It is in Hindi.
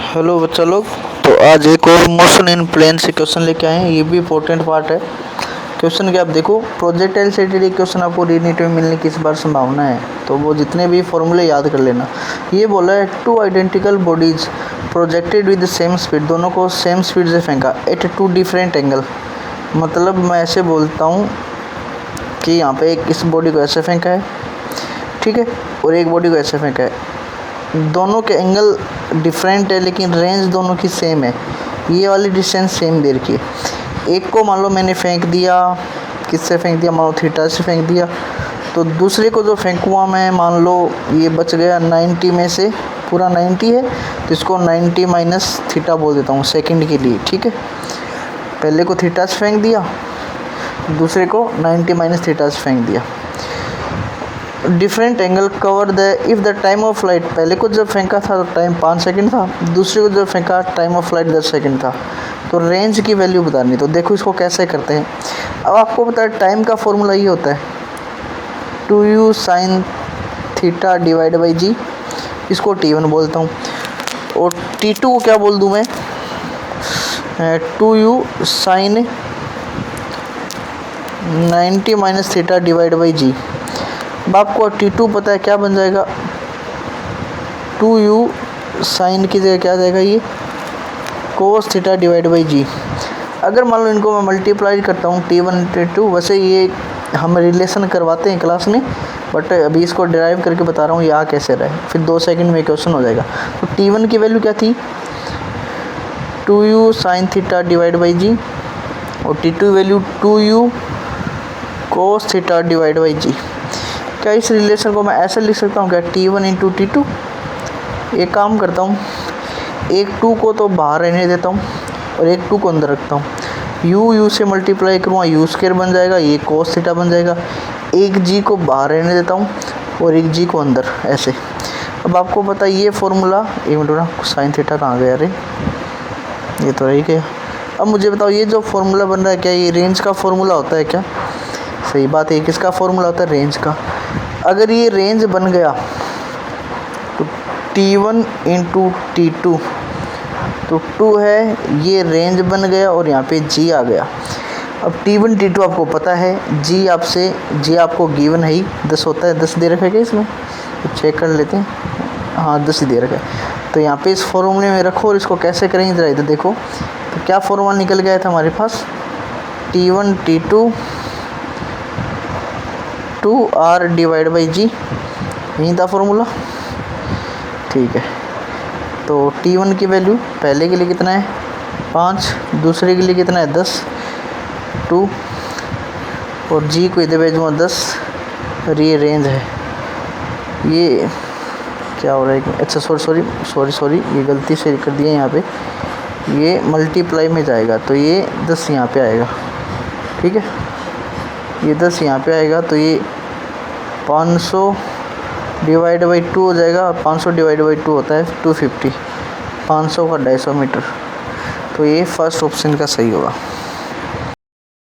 हेलो बच्चा लोग। तो आज एक और मोशन इन प्लेन से क्वेश्चन लेके आए हैं। ये भी इंपॉर्टेंट पार्ट है। क्वेश्चन क्या आप देखो, प्रोजेक्टाइल से रिलेटेड क्वेश्चन आपको रीनीट में मिलने की इस बार संभावना है, तो वो जितने भी फॉर्मूले याद कर लेना। ये बोला है two identical bodies projected with same speed, दोनों को सेम स्पीड से फेंका एट टू डिफरेंट एंगल। मतलब मैं ऐसे बोलता हूँ कि यहाँ पे एक इस बॉडी को ऐसे फेंका है, ठीक है, और एक बॉडी को ऐसे फेंका है। दोनों के एंगल डिफरेंट है लेकिन रेंज दोनों की सेम है। ये वाली डिस्टेंस सेम दे रखी है। एक को मान लो मैंने फेंक दिया, किससे फेंक दिया, मान लो थीटा से फेंक दिया, तो दूसरे को जो फेंकूँगा मैं, मान लो ये बच गया 90 में से, पूरा 90 है तो इसको 90 माइनस थीटा बोल देता हूँ सेकंड के लिए, ठीक है। पहले को थीटा से फेंक दिया, दूसरे को 90 माइनस थीटा से फेंक दिया। Different angle cover the if the time of flight, पहले को जब फेंका था तो टाइम 5 सेकंड था, दूसरे को जब फेंका टाइम ऑफ फ्लाइट 10 सेकंड था। तो रेंज की वैल्यू बतानी, तो देखो इसको कैसे करते हैं। अब आपको पता है टाइम का फॉर्मूला ये होता है 2u sine theta divide by g, इसको t1 बोलता हूँ। और t2 को क्या बोल दूँ मैं, 2u sine 90 minus theta divide by g. अब आपको T2 पता है क्या बन जाएगा, 2u साइन की जगह क्या जाएगा, ये कोस थीटा डिवाइड बाई जी। अगर मान लो इनको मैं मल्टीप्लाई करता हूँ T1 T2, वैसे ये हम रिलेशन करवाते हैं क्लास में, बट अभी इसको डिराइव करके बता रहा हूँ ये आ कैसे रहा है, फिर 2 सेकंड में क्वेश्चन हो जाएगा। तो T1 की वैल्यू क्या थी, 2u sine theta divide by g, और T2 value 2u cos theta divide by g. क्या इस रिलेशन को मैं ऐसे लिख सकता हूँ क्या, T1 इंटू T2। एक काम करता हूँ, एक 2 को तो बाहर रहने देता हूँ और एक 2 को अंदर रखता हूँ। u से मल्टीप्लाई करूँगा u स्क्वायर बन जाएगा, ये कोस थीटा बन जाएगा। एक g को बाहर रहने देता हूँ और एक g को अंदर, ऐसे। अब आपको पता है ये फॉर्मूला, एक मिनट ना, साइन थीटा कहाँ गया, अरे ये तो रही गया। अब मुझे बताओ ये जो फॉर्मूला बन रहा है क्या ये रेंज का फॉर्मूला होता है क्या, सही बात है, किसका फॉर्मूला होता है, रेंज का। अगर ये रेंज बन गया तो T1 इंटू T2, तो 2 है, ये रेंज बन गया और यहाँ पे G आ गया। अब T1 T2 आपको पता है, G आपको गिवन है ही, 10 होता है, 10 दे रखा है क्या इसमें, तो चेक कर लेते हैं, हाँ 10 ही दे रखा है। तो यहाँ पे इस फॉर्मूले में रखो और इसको कैसे करेंगे जरा इधर देखो। तो क्या फॉर्मूला निकल गया था हमारे पास, T1 T2 2r divide by जी, यही था फॉर्मूला, ठीक है। तो T1 की वैल्यू पहले के लिए कितना है 5, दूसरे के लिए कितना है 10, 2, और G को इधर भेजूँगा 10, और ये रेंज है। ये क्या हो रहा है, अच्छा सॉरी ये गलती से कर दिया यहाँ पे, ये मल्टीप्लाई में जाएगा तो ये 10 यहाँ पे आएगा, ठीक है। ये 10 यहाँ पे आएगा तो ये 500 डिवाइड बाई 2 हो जाएगा। 500 डिवाइड बाई 2 होता है 250, 500 का 250 मीटर। तो ये फर्स्ट ऑप्शन का सही होगा।